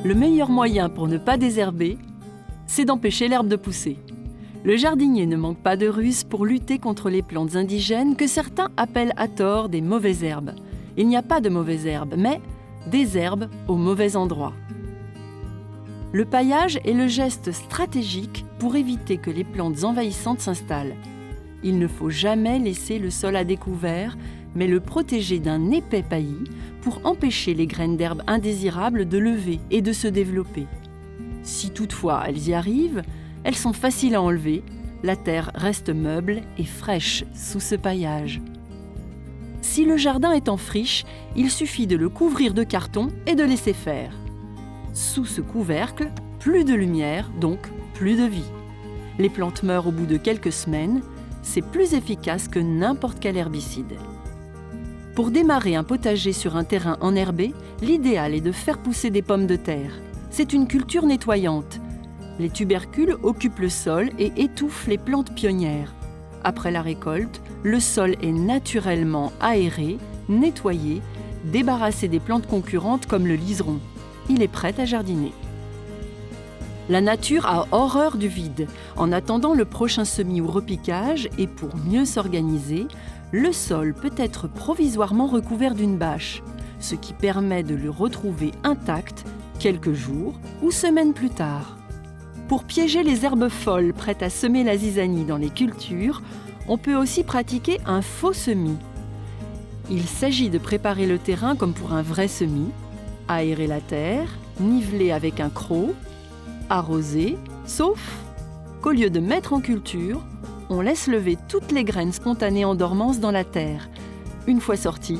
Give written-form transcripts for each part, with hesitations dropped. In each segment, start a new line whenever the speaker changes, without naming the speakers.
Le meilleur moyen pour ne pas désherber, c'est d'empêcher l'herbe de pousser. Le jardinier ne manque pas de ruses pour lutter contre les plantes indigènes que certains appellent à tort des mauvaises herbes. Il n'y a pas de mauvaises herbes, mais des herbes au mauvais endroit. Le paillage est le geste stratégique pour éviter que les plantes envahissantes s'installent. Il ne faut jamais laisser le sol à découvert, mais le protéger d'un épais paillis pour empêcher les graines d'herbes indésirables de lever et de se développer. Si toutefois elles y arrivent, elles sont faciles à enlever, la terre reste meuble et fraîche sous ce paillage. Si le jardin est en friche, il suffit de le couvrir de carton et de laisser faire. Sous ce couvercle, plus de lumière, donc plus de vie. Les plantes meurent au bout de quelques semaines, c'est plus efficace que n'importe quel herbicide. Pour démarrer un potager sur un terrain enherbé, l'idéal est de faire pousser des pommes de terre. C'est une culture nettoyante. Les tubercules occupent le sol et étouffent les plantes pionnières. Après la récolte, le sol est naturellement aéré, nettoyé, débarrassé des plantes concurrentes comme le liseron. Il est prêt à jardiner. La nature a horreur du vide. En attendant le prochain semis ou repiquage, et pour mieux s'organiser, le sol peut être provisoirement recouvert d'une bâche, ce qui permet de le retrouver intact quelques jours ou semaines plus tard. Pour piéger les herbes folles prêtes à semer la zizanie dans les cultures, on peut aussi pratiquer un faux semis. Il s'agit de préparer le terrain comme pour un vrai semis, aérer la terre, niveler avec un croc, arroser, sauf qu'au lieu de mettre en culture, on laisse lever toutes les graines spontanées en dormance dans la terre. Une fois sorties,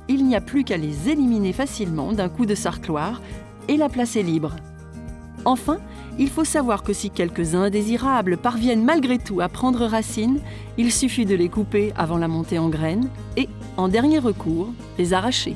il n'y a plus qu'à les éliminer facilement d'un coup de sarcloir et la place est libre. Enfin, il faut savoir que si quelques indésirables parviennent malgré tout à prendre racine, il suffit de les couper avant la montée en graines et, en dernier recours, les arracher.